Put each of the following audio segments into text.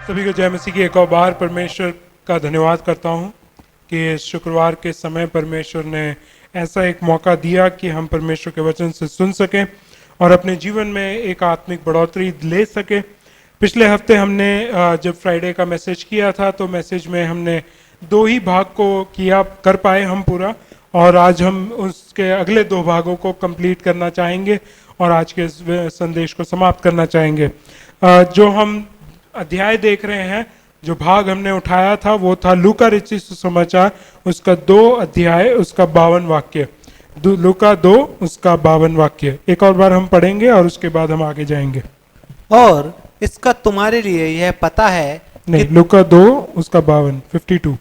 सभी को जय मसीह की एक और बार परमेश्वर का धन्यवाद करता हूँ कि शुक्रवार के समय परमेश्वर ने ऐसा एक मौका दिया कि हम परमेश्वर के वचन से सुन सकें और अपने जीवन में एक आत्मिक बढ़ोतरी ले सके। पिछले हफ्ते हमने जब फ्राइडे का मैसेज किया था तो मैसेज में हमने 2 ही भाग को किया कर पाए हम पूरा, और आज हम उसके अगले 2 भागों को कंप्लीट करना चाहेंगे और आज के संदेश को समाप्त करना चाहेंगे। जो हम अध्याय देख रहे हैं, जो भाग हमने उठाया था वो था लूका रचित सुसमाचार, उसका 2 अध्याय, उसका 52 वाक्य। लूका 2 उसका 52 वाक्य एक और बार हम पढ़ेंगे और उसके बाद हम आगे जाएंगे। और इसका तुम्हारे लिए यह पता है नहीं, लूका 2 उसका 52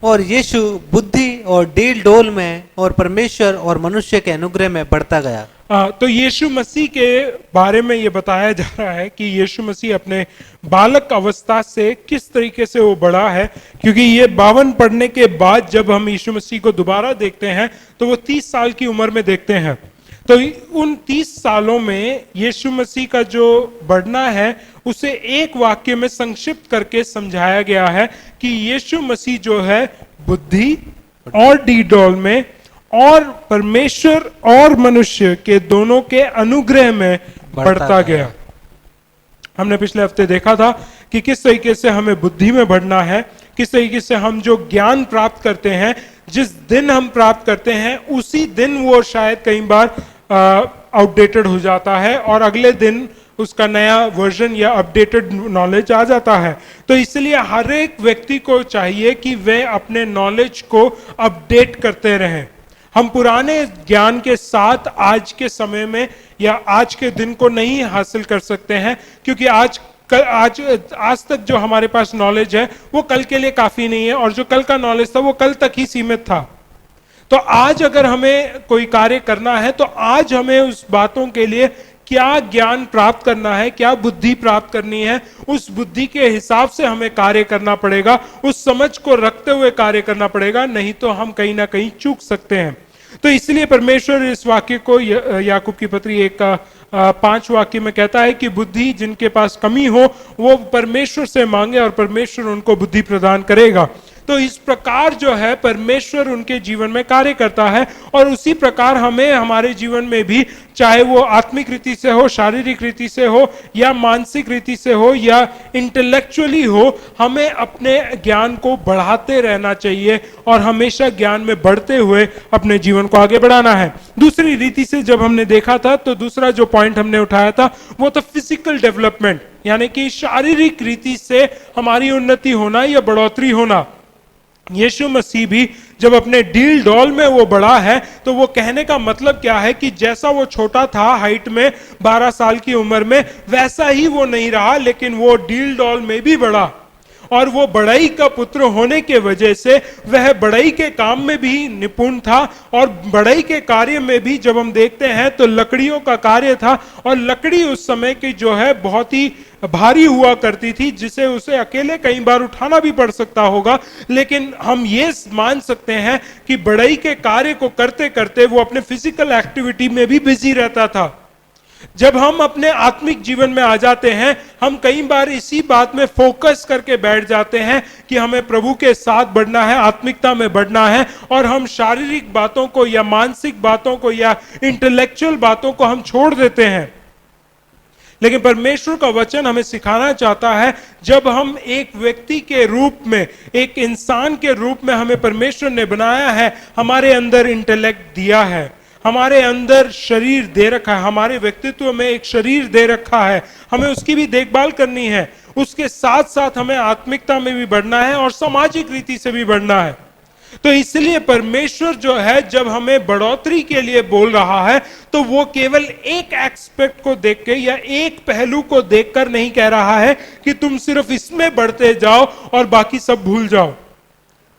और यीशु बुद्धि और डील डोल में और परमेश्वर और मनुष्य के अनुग्रह में बढ़ता गया। तो यीशु मसीह के बारे में ये बताया जा रहा है कि यीशु मसीह अपने बालक अवस्था से किस तरीके से वो बढ़ा है, क्योंकि ये 52 पढ़ने के बाद जब हम यीशु मसीह को दोबारा देखते हैं तो वो 30 साल की उम्र में देखते हैं। तो उन 30 सालों में यीशु मसीह का जो बढ़ना है उसे एक वाक्य में संक्षिप्त करके समझाया गया है कि यीशु मसीह जो है बुद्धि और डीडोल में और परमेश्वर और मनुष्य के दोनों के अनुग्रह में बढ़ता गया। हमने पिछले हफ्ते देखा था कि किस तरीके से हमें बुद्धि में बढ़ना है, किस तरीके से हम जो ज्ञान प्राप्त करते हैं, जिस दिन हम प्राप्त करते हैं उसी दिन वो शायद कई बार आउटडेटेड हो जाता है और अगले दिन उसका नया वर्जन या अपडेटेड नॉलेज आ जाता है। तो इसलिए हर एक व्यक्ति को चाहिए कि वे अपने नॉलेज को अपडेट करते रहें। हम पुराने ज्ञान के साथ आज के समय में या आज के दिन को नहीं हासिल कर सकते हैं, क्योंकि आज तक जो हमारे पास नॉलेज है वो कल के लिए काफी नहीं है, और जो कल का नॉलेज था वो कल तक ही सीमित था। तो आज अगर हमें कोई कार्य करना है तो आज हमें उस बातों के लिए क्या ज्ञान प्राप्त करना है, क्या बुद्धि प्राप्त करनी है, उस बुद्धि के हिसाब से हमें कार्य करना पड़ेगा, उस समझ को रखते हुए कार्य करना पड़ेगा, नहीं तो हम कहीं ना कहीं चूक सकते हैं। तो इसलिए परमेश्वर इस वाक्य को याकूब की पत्री 1 का 5 वाक्य में कहता है कि बुद्धि जिनके पास कमी हो वो परमेश्वर से मांगे और परमेश्वर उनको बुद्धि प्रदान करेगा। तो इस प्रकार जो है परमेश्वर उनके जीवन में कार्य करता है, और उसी प्रकार हमें हमारे जीवन में भी, चाहे वो आत्मिक रीति से हो, शारीरिक रीति से हो, या मानसिक रीति से हो, या इंटेलेक्चुअली हो, हमें अपने ज्ञान को बढ़ाते रहना चाहिए और हमेशा ज्ञान में बढ़ते हुए अपने जीवन को आगे बढ़ाना है। दूसरी रीति से जब हमने देखा था तो दूसरा जो पॉइंट हमने उठाया था वो था फिजिकल डेवलपमेंट, यानी कि शारीरिक रीति से हमारी उन्नति होना या बढ़ोतरी होना। यीशु मसीह भी जब अपने डील डॉल में वो बड़ा है तो वो कहने का मतलब क्या है कि जैसा वो छोटा था हाइट में 12 साल की उम्र में, वैसा ही वो नहीं रहा, लेकिन वो डील डॉल में भी बढ़ा, और वो बढ़ई का पुत्र होने के वजह से वह बढ़ई के काम में भी निपुण था, और बढ़ई के कार्य में भी जब हम देखते हैं तो लकड़ियों का कार्य था, और लकड़ी उस समय की जो है बहुत ही भारी हुआ करती थी, जिसे उसे अकेले कई बार उठाना भी पड़ सकता होगा, लेकिन हम ये मान सकते हैं कि बढ़ई के कार्य को करते करते वो अपने फिजिकल एक्टिविटी में भी बिजी रहता था। जब हम अपने आत्मिक जीवन में आ जाते हैं, हम कई बार इसी बात में फोकस करके बैठ जाते हैं कि हमें प्रभु के साथ बढ़ना है, आत्मिकता में बढ़ना है, और हम शारीरिक बातों को या मानसिक बातों को या इंटेलेक्चुअल बातों को हम छोड़ देते हैं। लेकिन परमेश्वर का वचन हमें सिखाना चाहता है, जब हम एक व्यक्ति के रूप में, एक इंसान के रूप में हमें परमेश्वर ने बनाया है, हमारे अंदर इंटेलेक्ट दिया है, हमारे अंदर शरीर दे रखा है, हमारे व्यक्तित्व में एक शरीर दे रखा है, हमें उसकी भी देखभाल करनी है, उसके साथ साथ हमें आत्मिकता में भी बढ़ना है और सामाजिक रीति से भी बढ़ना है। तो इसलिए परमेश्वर जो है जब हमें बढ़ोतरी के लिए बोल रहा है तो वो केवल एक एस्पेक्ट को देख के या एक पहलू को देखकर नहीं कह रहा है कि तुम सिर्फ इसमें बढ़ते जाओ और बाकी सब भूल जाओ।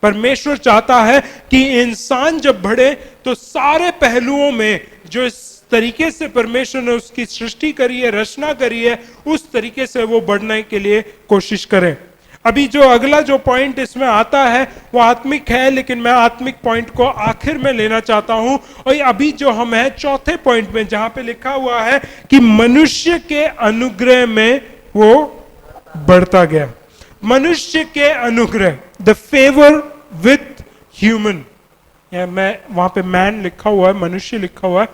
परमेश्वर चाहता है कि इंसान जब बढ़े तो सारे पहलुओं में, जो इस तरीके से परमेश्वर ने उसकी सृष्टि करी है, रचना करी है, उस तरीके से वो बढ़ने के लिए कोशिश करें। अभी जो अगला जो पॉइंट इसमें आता है वो आत्मिक है, लेकिन मैं आत्मिक पॉइंट को आखिर में लेना चाहता हूं। और अभी जो हम हैं चौथे पॉइंट में, जहां पे लिखा हुआ है कि मनुष्य के अनुग्रह में वो बढ़ता गया। मनुष्य के अनुग्रह, द फेवर विथ ह्यूमन, या मैं वहां पे मैन लिखा हुआ है, मनुष्य लिखा हुआ है,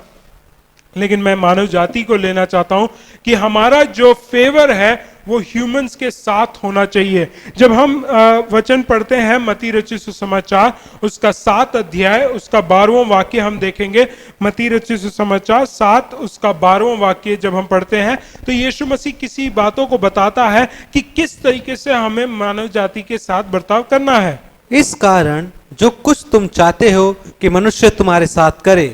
लेकिन मैं मानव जाति को लेना चाहता हूं कि हमारा जो फेवर है वो ह्यूमंस के साथ होना चाहिए। जब हम वचन पढ़ते हैं मत्ती रचित सुसमाचार उसका 7 अध्याय उसका 12वां वाक्य हम देखेंगे। मत्ती रचित सुसमाचार 7 उसका 12वां वाक्य जब हम पढ़ते हैं तो यीशु मसीह किसी बातों को बताता है कि किस तरीके से हमें मानव जाति के साथ बर्ताव करना है। इस कारण जो कुछ तुम चाहते हो कि मनुष्य तुम्हारे साथ करे,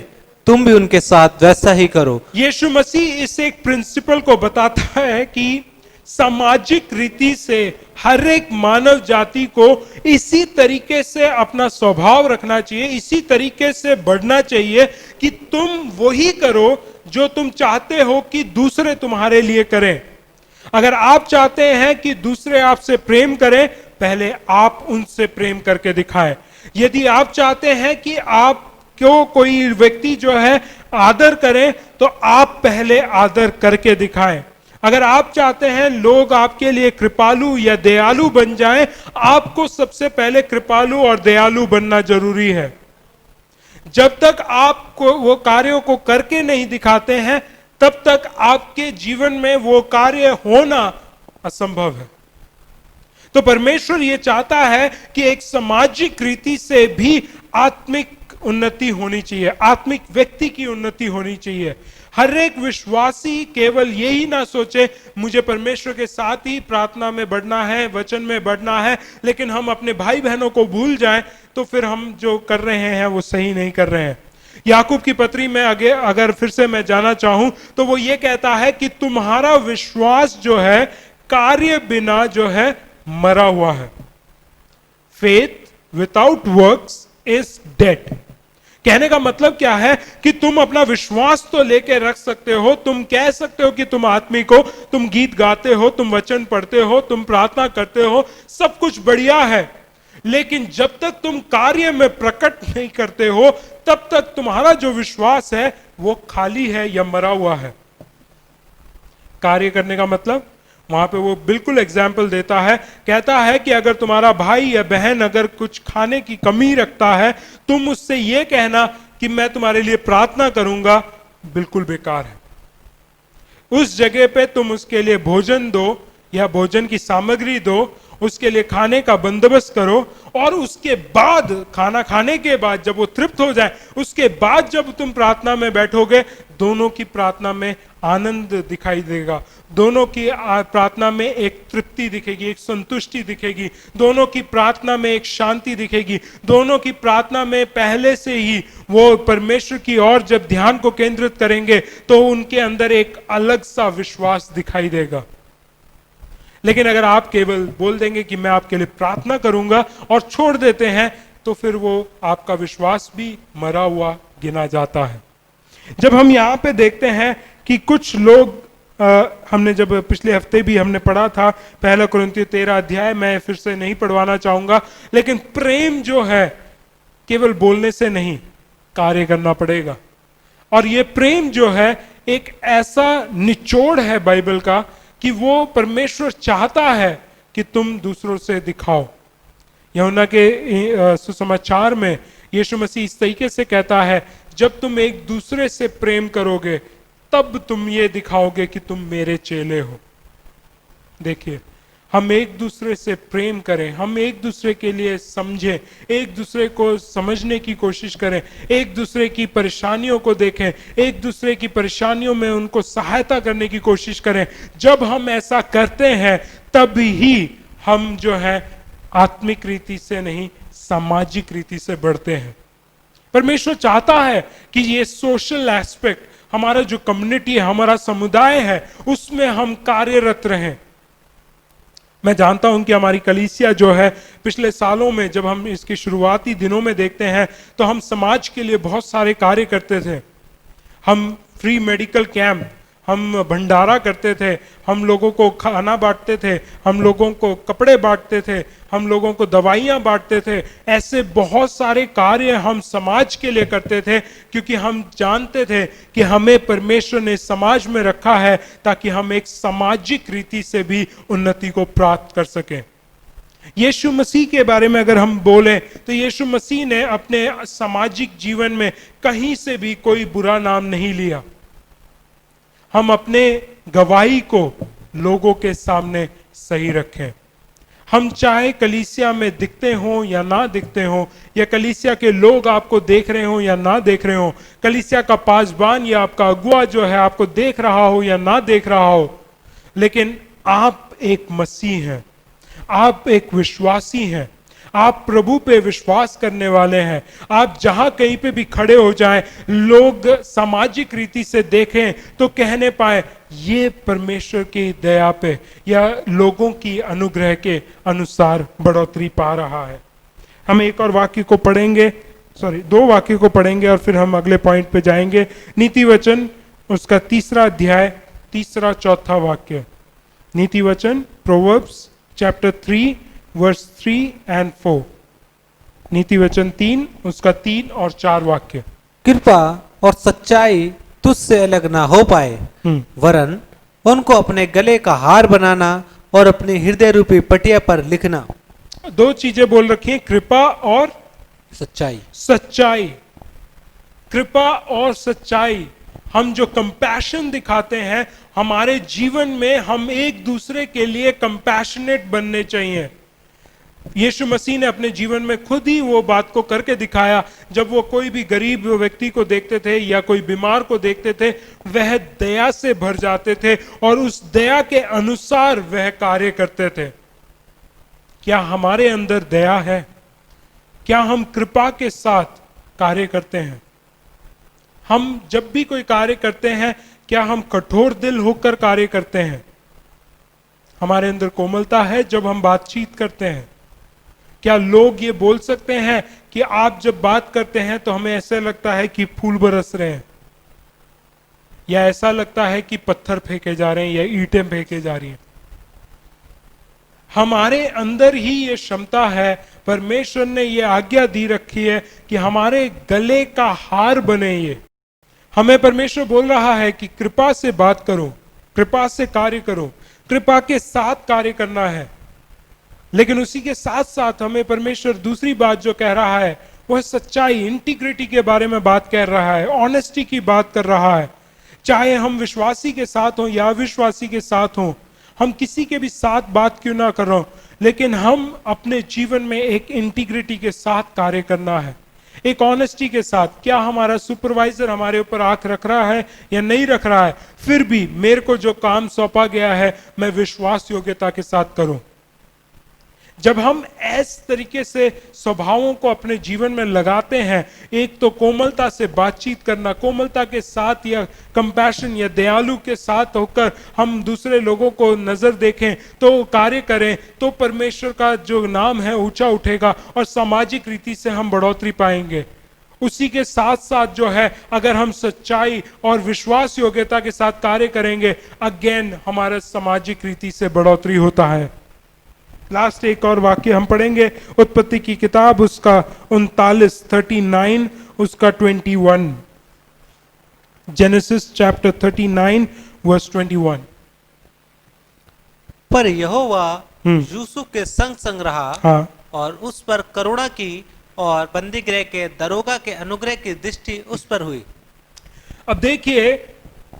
तुम भी उनके साथ वैसा ही करो। यीशु मसीह इस एक प्रिंसिपल को बताता है कि सामाजिक रीति से हर एक मानव जाति को इसी तरीके से अपना स्वभाव रखना चाहिए, इसी तरीके से बढ़ना चाहिए कि तुम वही करो जो तुम चाहते हो कि दूसरे तुम्हारे लिए करें। अगर आप चाहते हैं कि दूसरे आपसे प्रेम करें, पहले आप उनसे प्रेम करके दिखाएं। यदि आप चाहते हैं कि आप क्यों कोई व्यक्ति जो है आदर करें, तो आप पहले आदर करके दिखाएं। अगर आप चाहते हैं लोग आपके लिए कृपालु या दयालु बन जाएं, आपको सबसे पहले कृपालु और दयालु बनना जरूरी है। जब तक आप वो कार्यों को करके नहीं दिखाते हैं, तब तक आपके जीवन में वो कार्य होना असंभव है। तो परमेश्वर ये चाहता है कि एक सामाजिक रीति से भी आत्मिक उन्नति होनी चाहिए, आत्मिक व्यक्ति की उन्नति होनी चाहिए। हर एक विश्वासी केवल यही ना सोचे मुझे परमेश्वर के साथ ही प्रार्थना में बढ़ना है, वचन में बढ़ना है, लेकिन हम अपने भाई बहनों को भूल जाएं तो फिर हम जो कर रहे हैं वो सही नहीं कर रहे हैं। याकूब की पत्री में आगे अगर फिर से मैं जाना चाहूं तो वो ये कहता है कि तुम्हारा विश्वास जो है कार्य बिना जो है मरा हुआ है। Faith without works is dead. कहने का मतलब क्या है कि तुम अपना विश्वास तो लेके रख सकते हो, तुम कह सकते हो कि तुम आत्मिक हो, तुम गीत गाते हो, तुम वचन पढ़ते हो, तुम प्रार्थना करते हो, सब कुछ बढ़िया है, लेकिन जब तक तुम कार्य में प्रकट नहीं करते हो तब तक तुम्हारा जो विश्वास है वो खाली है या मरा हुआ है। कार्य करने का मतलब वहां पे वो बिल्कुल एग्जाम्पल देता है, कहता है कि अगर तुम्हारा भाई या बहन अगर कुछ खाने की कमी रखता है, तुम उससे ये कहना कि मैं तुम्हारे लिए प्रार्थना करूंगा, बिल्कुल बेकार है। उस जगह पे तुम उसके लिए भोजन दो या भोजन की सामग्री दो, उसके लिए खाने का बंदोबस्त करो, और उसके बाद खाना खाने के बाद जब वो तृप्त हो जाए, उसके बाद जब तुम प्रार्थना में बैठोगे, दोनों की प्रार्थना में आनंद दिखाई देगा, दोनों की प्रार्थना में एक तृप्ति दिखेगी, एक संतुष्टि दिखेगी, दोनों की प्रार्थना में एक शांति दिखेगी, दोनों की प्रार्थना में पहले से ही वो परमेश्वर की ओर जब ध्यान को केंद्रित करेंगे तो उनके अंदर एक अलग सा विश्वास दिखाई देगा। लेकिन अगर आप केवल बोल देंगे कि मैं आपके लिए प्रार्थना करूंगा और छोड़ देते हैं, तो फिर वो आपका विश्वास भी मरा हुआ गिना जाता है। जब हम यहाँ पे देखते हैं कि कुछ लोग हमने जब पिछले हफ्ते भी हमने पढ़ा था 1 कुरिन्थियों 13 अध्याय, मैं फिर से नहीं पढ़वाना चाहूंगा, लेकिन प्रेम जो है केवल बोलने से नहीं, कार्य करना पड़ेगा। और ये प्रेम जो है एक ऐसा निचोड़ है बाइबल का कि वो परमेश्वर चाहता है कि तुम दूसरों से दिखाओ। यूहन्ना के सुसमाचार में यीशु मसीह इस तरीके से कहता है, जब तुम एक दूसरे से प्रेम करोगे तब तुम ये दिखाओगे कि तुम मेरे चेले हो। देखिए, हम एक दूसरे से प्रेम करें, हम एक दूसरे के लिए समझें, एक दूसरे को समझने की कोशिश करें, एक दूसरे की परेशानियों को देखें, एक दूसरे की परेशानियों में उनको सहायता करने की कोशिश करें। जब हम ऐसा करते हैं तब ही हम जो है आत्मिक रीति से नहीं, सामाजिक रीति से बढ़ते हैं। परमेश्वर चाहता है कि ये सोशल एस्पेक्ट, हमारा जो कम्युनिटी है, हमारा समुदाय है, उसमें हम कार्यरत रहें। मैं जानता हूं कि हमारी कलीसिया जो है पिछले सालों में जब हम इसके शुरुआती दिनों में देखते हैं तो हम समाज के लिए बहुत सारे कार्य करते थे। हम फ्री मेडिकल कैंप, हम भंडारा करते थे, हम लोगों को खाना बांटते थे, हम लोगों को कपड़े बांटते थे, हम लोगों को दवाइयाँ बांटते थे। ऐसे बहुत सारे कार्य हम समाज के लिए करते थे, क्योंकि हम जानते थे कि हमें परमेश्वर ने समाज में रखा है ताकि हम एक सामाजिक रीति से भी उन्नति को प्राप्त कर सकें। यीशु मसीह के बारे में अगर हम बोलें तो यीशु मसीह ने अपने सामाजिक जीवन में कहीं से भी कोई बुरा नाम नहीं लिया। हम अपने गवाही को लोगों के सामने सही रखें। हम चाहे कलीसिया में दिखते हों या ना दिखते हों, या कलीसिया के लोग आपको देख रहे हों या ना देख रहे हों, कलीसिया का पासबान या आपका अगुआ जो है आपको देख रहा हो या ना देख रहा हो, लेकिन आप एक मसीह हैं, आप एक विश्वासी हैं, आप प्रभु पे विश्वास करने वाले हैं। आप जहां कहीं पे भी खड़े हो जाएं, लोग सामाजिक रीति से देखें तो कहने पाए ये परमेश्वर की दया पे या लोगों की अनुग्रह के अनुसार बढ़ोतरी पा रहा है। हम एक और वाक्य को पढ़ेंगे, दो वाक्य को पढ़ेंगे और फिर हम अगले पॉइंट पे जाएंगे। नीति वचन उसका 3 अध्याय 3-4 वाक्य। नीति वचन प्रोवर्ब्स चैप्टर 3 वर्स 3 and 4। नीति वचन 3 उसका 3 और 4 वाक्य। कृपा और सच्चाई तुझसे अलग ना हो पाए, वरन उनको अपने गले का हार बनाना और अपने हृदय रूपी पटिया पर लिखना। दो चीजें बोल रखी हैं, कृपा और सच्चाई। सच्चाई। कृपा और सच्चाई। हम जो कंपैशन दिखाते हैं हमारे जीवन में, हम एक दूसरे के लिए कंपैशनेट बनने चाहिए। यीशु मसीह ने अपने जीवन में खुद ही वो बात को करके दिखाया। जब वो कोई भी गरीब व्यक्ति को देखते थे या कोई बीमार को देखते थे, वह दया से भर जाते थे और उस दया के अनुसार वह कार्य करते थे। क्या हमारे अंदर दया है? क्या हम कृपा के साथ कार्य करते हैं? हम जब भी कोई कार्य करते हैं, क्या हम कठोर दिल होकर कार्य करते हैं? हमारे अंदर कोमलता है जब हम बातचीत करते हैं? क्या लोग ये बोल सकते हैं कि आप जब बात करते हैं तो हमें ऐसा लगता है कि फूल बरस रहे हैं, या ऐसा लगता है कि पत्थर फेंके जा रहे हैं या ईंटें फेंके जा रही हैं? हमारे अंदर ही ये क्षमता है, परमेश्वर ने ये आज्ञा दी रखी है कि हमारे गले का हार बने। ये हमें परमेश्वर बोल रहा है कि कृपा से बात करो, कृपा से कार्य करो, कृपा के साथ कार्य करना है। लेकिन उसी के साथ साथ हमें परमेश्वर दूसरी बात जो कह रहा है वह सच्चाई, इंटीग्रिटी के बारे में बात कर रहा है, ऑनेस्टी की बात कर रहा है। चाहे हम विश्वासी के साथ हों या अविश्वासी के साथ हों, हम किसी के भी साथ बात क्यों ना कर रहे हो, लेकिन हम अपने जीवन में एक इंटीग्रिटी के साथ कार्य करना है, एक ऑनेस्टी के साथ। क्या हमारा सुपरवाइजर हमारे ऊपर आंख रख रहा है या नहीं रख रहा है, फिर भी मेरे को जो काम सौंपा गया है मैं विश्वास योग्यता के साथ करूं। जब हम इस तरीके से स्वभावों को अपने जीवन में लगाते हैं, एक तो कोमलता से बातचीत करना, कोमलता के साथ या कंपैशन या दयालु के साथ होकर हम दूसरे लोगों को नजर देखें, तो कार्य करें, तो परमेश्वर का जो नाम है ऊंचा उठेगा और सामाजिक रीति से हम बढ़ोतरी पाएंगे। उसी के साथ साथ जो है, अगर हम सच्चाई और विश्वास योग्यता के साथ कार्य करेंगे, अगेन हमारा सामाजिक रीति से बढ़ोतरी होता है। लास्ट एक और वाक्य हम पढ़ेंगे, उत्पत्ति की किताब उसका 39 उसका 21। Genesis chapter 39 verse 21। पर यहोवा यूसुफ के संग संग रहा, हाँ। और उस पर करुणा की और बंदीगृह के दरोगा के अनुग्रह की दृष्टि उस पर हुई। अब देखिए,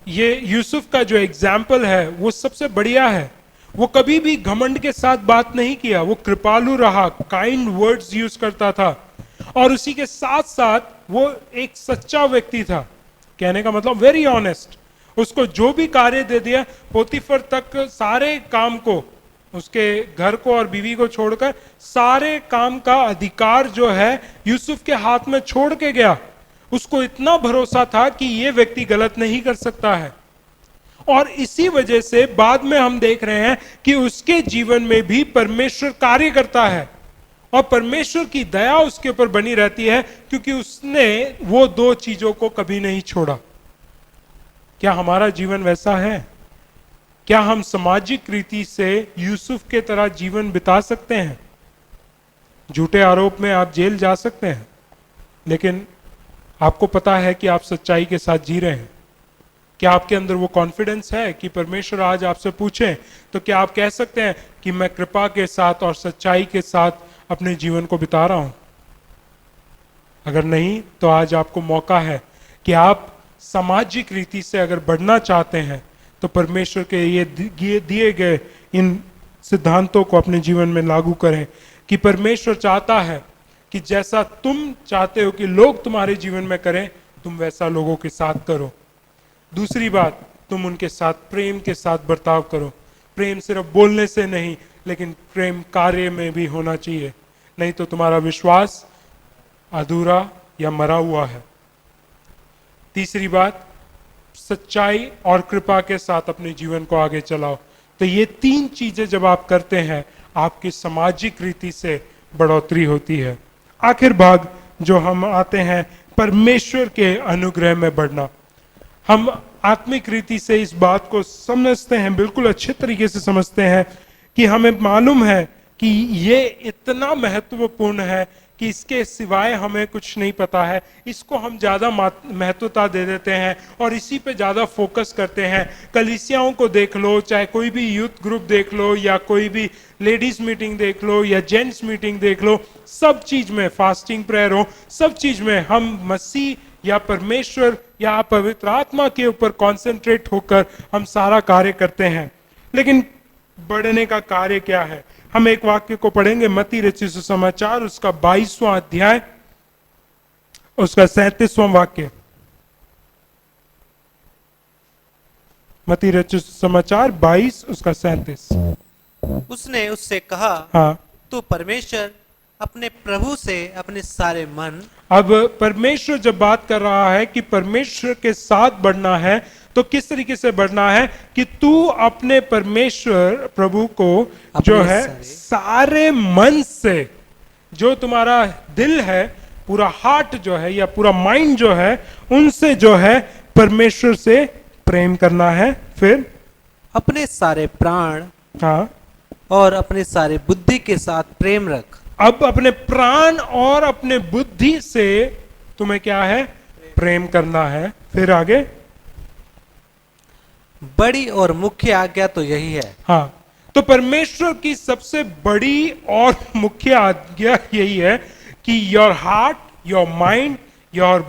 ये यूसुफ का जो एग्जाम्पल है वो सबसे बढ़िया है। वो कभी भी घमंड के साथ बात नहीं किया, वो कृपालु रहा, काइंड वर्ड्स यूज करता था, और उसी के साथ साथ वो एक सच्चा व्यक्ति था। कहने का मतलब वेरी ऑनेस्ट। उसको जो भी कार्य दे दिया, पोतीफर तक सारे काम को, उसके घर को और बीवी को छोड़कर सारे काम का अधिकार जो है यूसुफ के हाथ में छोड़ के गया। उसको इतना भरोसा था कि ये व्यक्ति गलत नहीं कर सकता है, और इसी वजह से बाद में हम देख रहे हैं कि उसके जीवन में भी परमेश्वर कार्य करता है और परमेश्वर की दया उसके ऊपर बनी रहती है, क्योंकि उसने वो दो चीजों को कभी नहीं छोड़ा। क्या हमारा जीवन वैसा है? क्या हम सामाजिक रीति से यूसुफ के तरह जीवन बिता सकते हैं? झूठे आरोप में आप जेल जा सकते हैं, लेकिन आपको पता है कि आप सच्चाई के साथ जी रहे हैं। क्या आपके अंदर वो कॉन्फिडेंस है कि परमेश्वर आज आपसे पूछे तो क्या आप कह सकते हैं कि मैं कृपा के साथ और सच्चाई के साथ अपने जीवन को बिता रहा हूं? अगर नहीं, तो आज आपको मौका है कि आप सामाजिक रीति से अगर बढ़ना चाहते हैं तो परमेश्वर के ये दिए गए इन सिद्धांतों को अपने जीवन में लागू करें। कि परमेश्वर चाहता है कि जैसा तुम चाहते हो कि लोग तुम्हारे जीवन में करें, तुम वैसा लोगों के साथ करो। दूसरी बात, तुम उनके साथ प्रेम के साथ बर्ताव करो। प्रेम सिर्फ बोलने से नहीं, लेकिन प्रेम कार्य में भी होना चाहिए, नहीं तो तुम्हारा विश्वास अधूरा या मरा हुआ है। तीसरी बात, सच्चाई और कृपा के साथ अपने जीवन को आगे चलाओ। तो ये तीन चीजें जब आप करते हैं, आपकी सामाजिक रीति से बढ़ोतरी होती है। आखिर भाग जो हम आते हैं, परमेश्वर के अनुग्रह में बढ़ना। हम आत्मिक रीति से इस बात को समझते हैं, बिल्कुल अच्छे तरीके से समझते हैं कि हमें मालूम है कि ये इतना महत्वपूर्ण है कि इसके सिवाय हमें कुछ नहीं पता है। इसको हम ज्यादा महत्वता दे देते हैं और इसी पे ज्यादा फोकस करते हैं। कलीसियाओं को देख लो, चाहे कोई भी यूथ ग्रुप देख लो, या कोई भी लेडीज मीटिंग देख लो, या जेंट्स मीटिंग देख लो, सब चीज में फास्टिंग प्रेयर हो, सब चीज में हम मसीह या परमेश्वर या पवित्र आत्मा के ऊपर कॉन्सेंट्रेट होकर हम सारा कार्य करते हैं। लेकिन बढ़ने का कार्य क्या है? हम एक वाक्य को पढ़ेंगे, मत्ती रचित सुसमाचार उसका 22वां अध्याय उसका 37वां वाक्य। मत्ती रचित सुसमाचार 22 उसका 37। उसने उससे कहा, हाँ, तू परमेश्वर अपने प्रभु से अपने सारे मन। अब परमेश्वर जब बात कर रहा है कि परमेश्वर के साथ बढ़ना है, तो किस तरीके से बढ़ना है कि तू अपने परमेश्वर प्रभु को जो है सारे मन से, जो तुम्हारा दिल है, पूरा हार्ट जो है या पूरा माइंड जो है, उनसे जो है परमेश्वर से प्रेम करना है। फिर अपने सारे प्राण, हाँ, और अपने सारे बुद्धि के साथ प्रेम रख। अब अपने प्राण और अपने बुद्धि से तुम्हें क्या है? प्रेम करना है। फिर आगे, बड़ी और मुख्य आज्ञा तो यही है। हाँ, तो परमेश्वर की सबसे बड़ी और मुख्य आज्ञा यही है कि your heart, your mind, your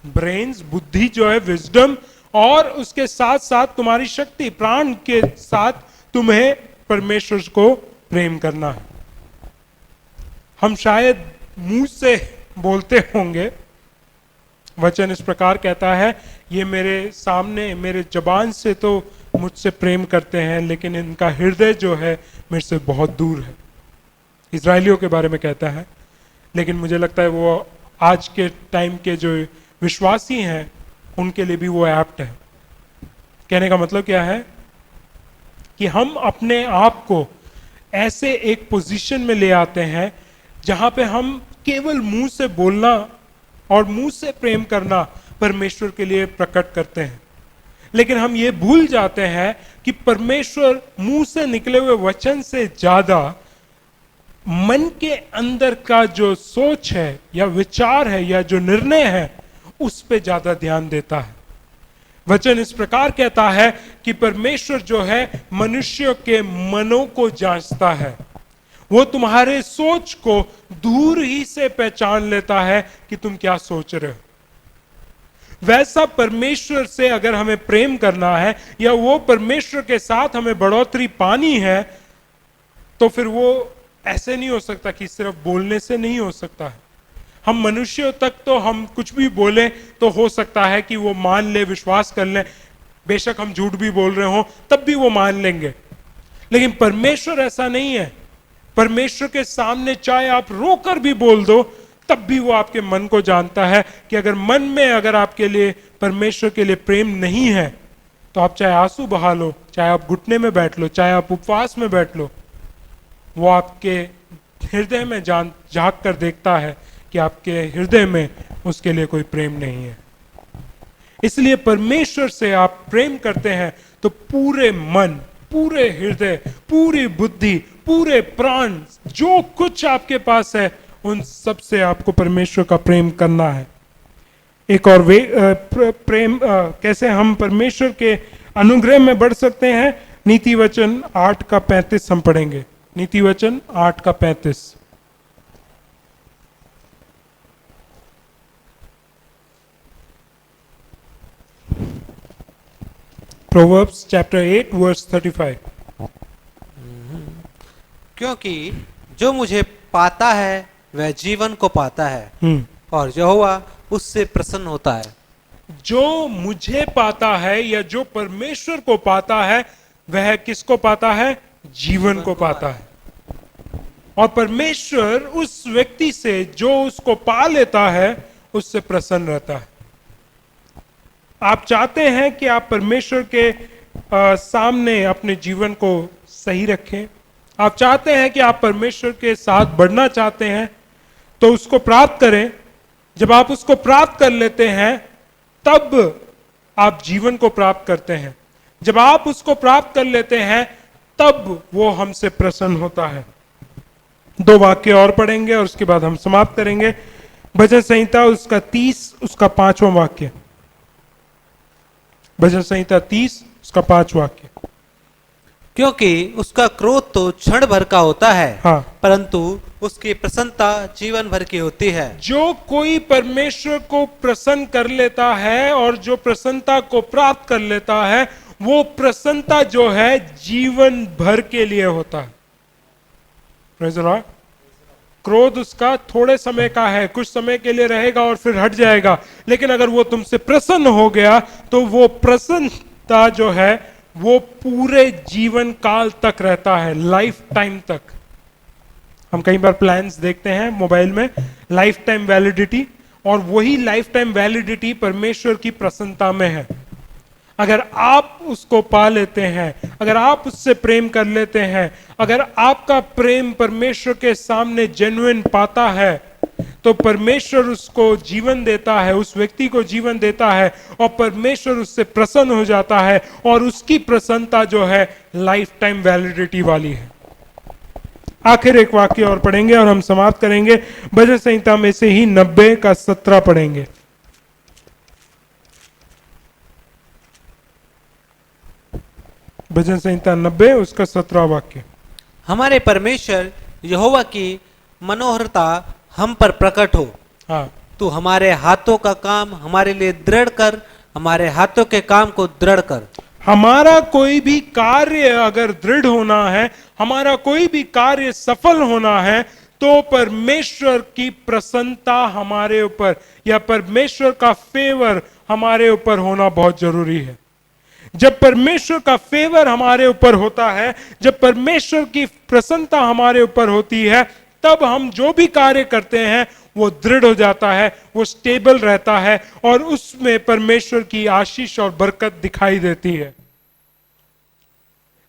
brains, बुद्धि जो है, विजडम, और उसके साथ साथ तुम्हारी शक्ति, प्राण के साथ तुम्हें परमेश्वर को प्रेम करना है। हम शायद मुंह से बोलते होंगे, वचन इस प्रकार कहता है, ये मेरे सामने, मेरे जबान से तो मुझसे प्रेम करते हैं, लेकिन इनका हृदय जो है मेरे से बहुत दूर है। इजराइलियों के बारे में कहता है, लेकिन मुझे लगता है वो आज के टाइम के जो विश्वासी हैं उनके लिए भी वो एप्ट है। कहने का मतलब क्या है कि हम अपने आप को ऐसे एक पोजीशन में ले आते हैं जहां पे हम केवल मुंह से बोलना और मुंह से प्रेम करना परमेश्वर के लिए प्रकट करते हैं, लेकिन हम ये भूल जाते हैं कि परमेश्वर मुंह से निकले हुए वचन से ज्यादा मन के अंदर का जो सोच है या विचार है या जो निर्णय है, उस पे ज्यादा ध्यान देता है। वचन इस प्रकार कहता है कि परमेश्वर जो है मनुष्य के मनों को जांचता है। वो तुम्हारे सोच को दूर ही से पहचान लेता है कि तुम क्या सोच रहे हो। वैसा परमेश्वर से अगर हमें प्रेम करना है या वो परमेश्वर के साथ हमें बढ़ोतरी पानी है, तो फिर वो ऐसे नहीं हो सकता कि सिर्फ बोलने से नहीं हो सकता है। हम मनुष्यों तक तो हम कुछ भी बोले तो हो सकता है कि वो मान ले, विश्वास कर ले, बेशक हम झूठ भी बोल रहे हो तब भी वो मान लेंगे। लेकिन परमेश्वर ऐसा नहीं है। परमेश्वर के सामने चाहे आप रोकर भी बोल दो, तब भी वो आपके मन को जानता है कि अगर मन में अगर आपके लिए परमेश्वर के लिए प्रेम नहीं है, तो आप चाहे आंसू बहा लो, चाहे आप घुटने में बैठ लो, चाहे आप उपवास में बैठ लो, वो आपके हृदय में झांक कर देखता है कि आपके हृदय में उसके लिए कोई प्रेम नहीं है। इसलिए परमेश्वर से आप प्रेम करते हैं तो पूरे मन, पूरे हृदय, पूरी बुद्धि, पूरे प्राण, जो कुछ आपके पास है उन सब से आपको परमेश्वर का प्रेम करना है। एक और वे प्रेम कैसे हम परमेश्वर के अनुग्रह में बढ़ सकते हैं, नीति वचन 8:35 हम पढ़ेंगे। नीति वचन 8:35। Proverbs chapter 8 verse 35। क्योंकि जो मुझे पाता है वह जीवन को पाता है और यहोवा उससे प्रसन्न होता है। जो मुझे पाता है या जो परमेश्वर को पाता है वह किसको पाता है? जीवन को पाता है। और परमेश्वर उस व्यक्ति से जो उसको पा लेता है उससे प्रसन्न रहता है। आप चाहते हैं कि आप परमेश्वर के सामने अपने जीवन को सही रखें, आप चाहते हैं कि आप परमेश्वर के साथ बढ़ना चाहते हैं, तो उसको प्राप्त करें। जब आप उसको प्राप्त कर लेते हैं तब आप जीवन को प्राप्त करते हैं। जब आप उसको प्राप्त कर लेते हैं तब वो हमसे प्रसन्न होता है। 2 वाक्य और पढ़ेंगे और उसके बाद हम समाप्त करेंगे। भजन संहिता उसका 30 उसका 5वां वाक्य। भजन संहिता 30 उसका 5 वाक्य। क्योंकि उसका क्रोध तो क्षण भर का होता है, हाँ। परंतु उसकी प्रसन्नता जीवन भर की होती है। जो कोई परमेश्वर को प्रसन्न कर लेता है और जो प्रसन्नता को प्राप्त कर लेता है, वो प्रसन्नता जो है जीवन भर के लिए होता है। Praise the Lord। क्रोध उसका थोड़े समय का है, कुछ समय के लिए रहेगा और फिर हट जाएगा, लेकिन अगर वो तुमसे प्रसन्न हो गया तो वो प्रसन्नता जो है वो पूरे जीवन काल तक रहता है, लाइफ टाइम तक। हम कई बार प्लान्स देखते हैं मोबाइल में, लाइफ टाइम वैलिडिटी, और वही लाइफ टाइम वैलिडिटी परमेश्वर की प्रसन्नता में है। अगर आप उसको पा लेते हैं, अगर आप उससे प्रेम कर लेते हैं, अगर आपका प्रेम परमेश्वर के सामने जेन्युइन पाता है, तो परमेश्वर उसको जीवन देता है, उस व्यक्ति को जीवन देता है और परमेश्वर उससे प्रसन्न हो जाता है और उसकी प्रसन्नता जो है लाइफ टाइम वैलिडिटी वाली है। आखिर एक वाक्य और पढ़ेंगे और हम समाप्त करेंगे। भजन संहिता में से ही 90 का 17 पढ़ेंगे। भजन संहिता 90 उसका 17 वाक्य। हमारे परमेश्वर यहोवा की मनोहरता हम पर प्रकट हो। हाँ। तू हमारे हाथों का काम हमारे लिए दृढ़ कर, हमारे हाथों के काम को दृढ़ कर। हमारा कोई भी कार्य अगर दृढ़ होना है, हमारा कोई भी कार्य सफल होना है, तो परमेश्वर की प्रसन्नता हमारे ऊपर या परमेश्वर का फेवर हमारे ऊपर होना बहुत जरूरी है। जब परमेश्वर का फेवर हमारे ऊपर होता है, जब परमेश्वर की प्रसन्नता हमारे ऊपर होती है, तब हम जो भी कार्य करते हैं वो दृढ़ हो जाता है, वो स्टेबल रहता है और उसमें परमेश्वर की आशीष और बरकत दिखाई देती है।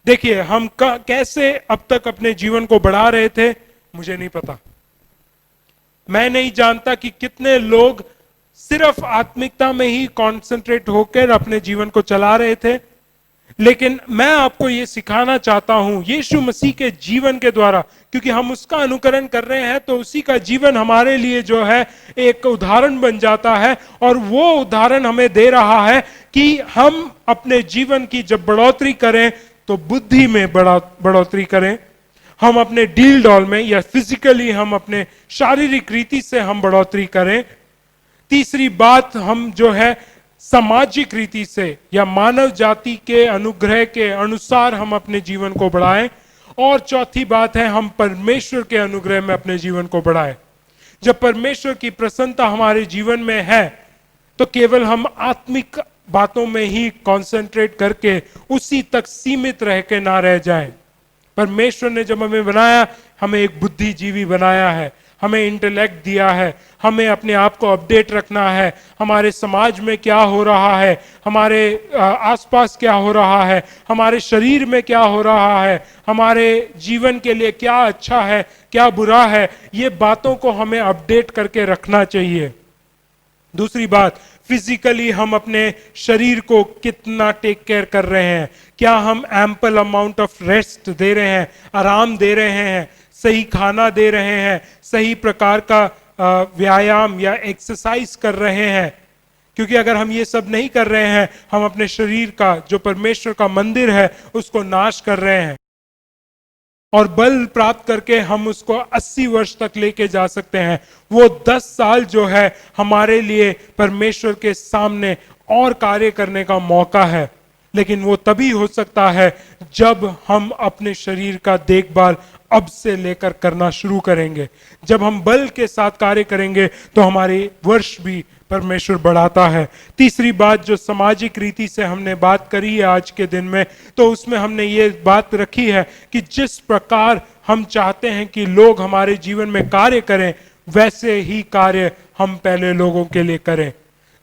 देखिए, हम कैसे अब तक अपने जीवन को बढ़ा रहे थे मुझे नहीं पता। मैं नहीं जानता कि कितने लोग सिर्फ आत्मिकता में ही कॉन्सेंट्रेट होकर अपने जीवन को चला रहे थे, लेकिन मैं आपको यह सिखाना चाहता हूं यीशु मसीह के जीवन के द्वारा, क्योंकि हम उसका अनुकरण कर रहे हैं, तो उसी का जीवन हमारे लिए जो है एक उदाहरण बन जाता है। और वो उदाहरण हमें दे रहा है कि हम अपने जीवन की जब बढ़ोतरी करें तो बुद्धि में बढ़ोतरी करें, हम अपने डील डॉल में या फिजिकली हम अपने शारीरिक रीति से हम बढ़ोतरी करें। तीसरी बात, हम जो है सामाजिक रीति से या मानव जाति के अनुग्रह के अनुसार हम अपने जीवन को बढ़ाएं। और चौथी बात है, हम परमेश्वर के अनुग्रह में अपने जीवन को बढ़ाएं। जब परमेश्वर की प्रसन्नता हमारे जीवन में है तो केवल हम आत्मिक बातों में ही कंसंट्रेट करके उसी तक सीमित रह के ना रह जाएं। परमेश्वर ने जब हमें बनाया, हमें एक बुद्धिजीवी बनाया है, हमें इंटेलेक्ट दिया है, हमें अपने आप को अपडेट रखना है। हमारे समाज में क्या हो रहा है, हमारे आसपास क्या हो रहा है, हमारे शरीर में क्या हो रहा है, हमारे जीवन के लिए क्या अच्छा है क्या बुरा है, ये बातों को हमें अपडेट करके रखना चाहिए। दूसरी बात, फिजिकली हम अपने शरीर को कितना टेक केयर कर रहे हैं, क्या हम एम्पल अमाउंट ऑफ रेस्ट दे रहे हैं, आराम दे रहे हैं, सही खाना दे रहे हैं, सही प्रकार का व्यायाम या एक्सरसाइज कर रहे हैं। क्योंकि अगर हम ये सब नहीं कर रहे हैं, हम अपने शरीर का जो परमेश्वर का मंदिर है उसको नाश कर रहे हैं। और बल प्राप्त करके हम उसको 80 वर्ष तक लेके जा सकते हैं। वो 10 साल जो है हमारे लिए परमेश्वर के सामने और कार्य करने का मौका है, लेकिन वो तभी हो सकता है जब हम अपने शरीर का देखभाल अब से लेकर करना शुरू करेंगे। जब हम बल के साथ कार्य करेंगे तो हमारे वर्ष भी परमेश्वर बढ़ाता है। तीसरी बात जो सामाजिक रीति से हमने बात करी है आज के दिन में, तो उसमें हमने ये बात रखी है कि जिस प्रकार हम चाहते हैं कि लोग हमारे जीवन में कार्य करें, वैसे ही कार्य हम पहले लोगों के लिए करें।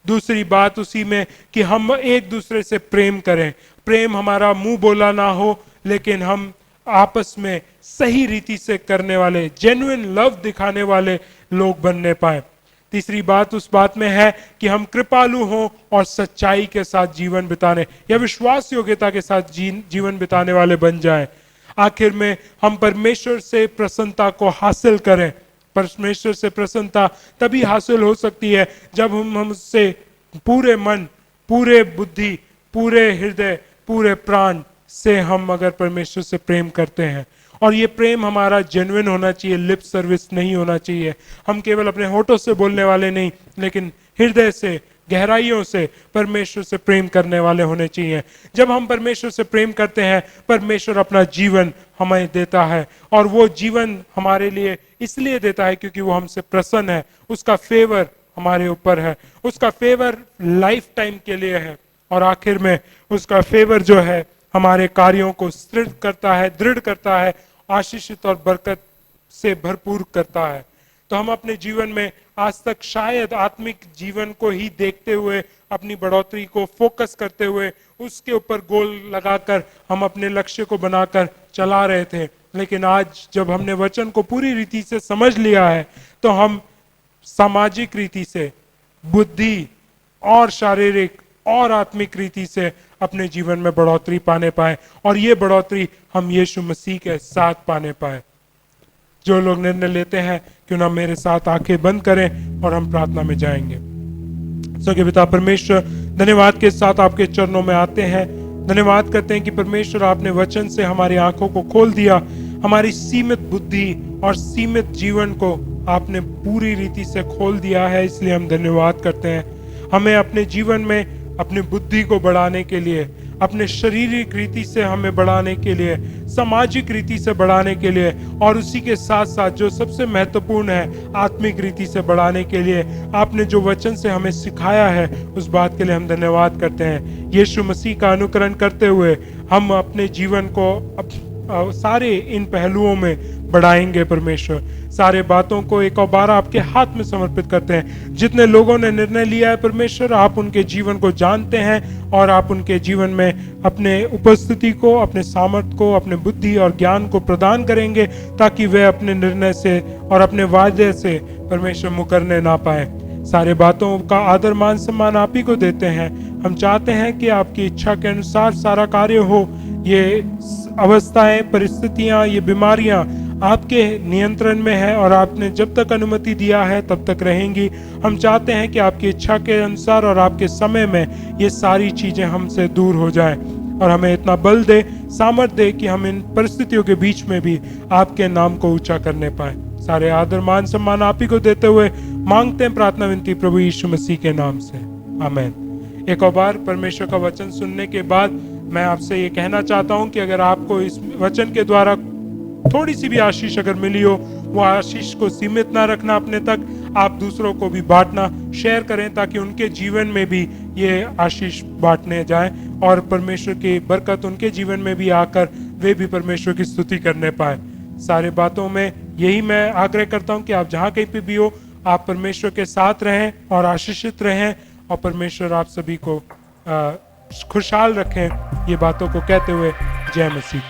दूसरी बात उसी में कि हम एक दूसरे से प्रेम करें। प्रेम हमारा मुंह बोला ना हो, लेकिन हम आपस में सही रीति से करने वाले, जेन्युइन लव दिखाने वाले लोग बनने पाए। तीसरी बात उस बात में है कि हम कृपालु हों और सच्चाई के साथ जीवन बिताने या विश्वास योग्यता के साथ जीवन बिताने वाले बन जाएं। आखिर में हम परमेश्वर से प्रसन्नता को हासिल करें। परमेश्वर से प्रसन्नता तभी हासिल हो सकती है जब हम उससे पूरे मन, पूरे बुद्धि, पूरे हृदय, पूरे प्राण से हम अगर परमेश्वर से प्रेम करते हैं। और ये प्रेम हमारा जेन्युइन होना चाहिए, लिप सर्विस नहीं होना चाहिए। हम केवल अपने होठों से बोलने वाले नहीं, लेकिन हृदय से, गहराइयों से परमेश्वर से प्रेम करने वाले होने चाहिए। जब हम परमेश्वर से प्रेम करते हैं, परमेश्वर अपना जीवन हमें देता है, और वो जीवन हमारे लिए इसलिए देता है क्योंकि वो हमसे प्रसन्न है। उसका फेवर हमारे ऊपर है, उसका फेवर लाइफ टाइम के लिए है, और आखिर में उसका फेवर जो है हमारे कार्यों को दृढ़ करता है, आशीषित और बरकत से भरपूर करता है। तो हम अपने जीवन में आज तक शायद आत्मिक जीवन को ही देखते हुए, अपनी बढ़ोतरी को फोकस करते हुए, उसके ऊपर गोल लगाकर हम अपने लक्ष्य को बनाकर चला रहे थे। लेकिन आज जब हमने वचन को पूरी रीति से समझ लिया है, तो हम सामाजिक रीति से, बुद्धि और शारीरिक और आत्मिक रीति से अपने जीवन में बढ़ोतरी पाने पाए, और ये बढ़ोतरी हम यीशु मसीह के साथ पाने पाए। जो लोग निर्णय लेते हैं क्यों ना मेरे साथ आंखें बंद करें और हम प्रार्थना में जाएंगे। स्वर्गीय पिता परमेश्वर, धन्यवाद के साथ आपके चरणों में आते हैं। धन्यवाद करते हैं कि परमेश्वर आपने वचन से हमारी आंखों को खोल दिया, हमारी सीमित बुद्धि और सीमित जीवन को आपने पूरी रीति से खोल दिया है। इसलिए हम धन्यवाद करते हैं। हमें अपने जीवन में अपनी बुद्धि को बढ़ाने के लिए, अपने शारीरिक रीति से हमें बढ़ाने के लिए, सामाजिक रीति से बढ़ाने के लिए, और उसी के साथ साथ जो सबसे महत्वपूर्ण है आत्मिक रीति से बढ़ाने के लिए आपने जो वचन से हमें सिखाया है, उस बात के लिए हम धन्यवाद करते हैं। यीशु मसीह का अनुकरण करते हुए हम अपने जीवन को सारे इन पहलुओं में बढ़ाएंगे। परमेश्वर, सारे बातों को एक और बार आपके हाथ में समर्पित करते हैं। जितने लोगों ने निर्णय लिया है परमेश्वर, आप उनके जीवन को जानते हैं, और आप उनके जीवन में अपने उपस्थिति को, अपने सामर्थ्य को, अपने बुद्धि और ज्ञान को प्रदान करेंगे, ताकि वे अपने निर्णय से और अपने वादे से परमेश्वर मुकरने ना पाए। सारे बातों का आदर मान सम्मान आप ही को देते हैं। हम चाहते हैं कि आपकी इच्छा के अनुसार सारा कार्य हो। ये अवस्थाएं, परिस्थितियां, ये बीमारियां आपके नियंत्रण में है, और आपने जब तक अनुमति दिया है तब तक रहेंगी। हम चाहते हैं कि आपकी इच्छा के अनुसार और आपके समय में ये सारी चीजें हमसे दूर हो जाएं, और हमें इतना बल दे, सामर्थ्य दे कि हम इन परिस्थितियों के बीच में भी आपके नाम को ऊंचा करने पाए। सारे आदर मान सम्मान आप ही को देते हुए मांगते हैं प्रार्थना विनती प्रभु यीशु मसीह के नाम से, आमीन। एक और बार परमेश्वर का वचन सुनने के बाद मैं आपसे ये कहना चाहता हूं कि अगर आपको इस वचन के द्वारा थोड़ी सी भी आशीष अगर मिली हो, वो आशीष को सीमित ना रखना अपने तक, आप दूसरों को भी बांटना, शेयर करें, ताकि उनके जीवन में भी ये आशीष बांटने जाएं, और परमेश्वर की बरकत उनके जीवन में भी आकर वे भी परमेश्वर की स्तुति करने पाए। सारे बातों में यही मैं आग्रह करता हूं कि आप जहां कहीं पे भी हो, आप परमेश्वर के साथ रहें और आशीषित रहें, और परमेश्वर आप सभी को खुशहाल रखें। ये बातों को कहते हुए जय मसीह।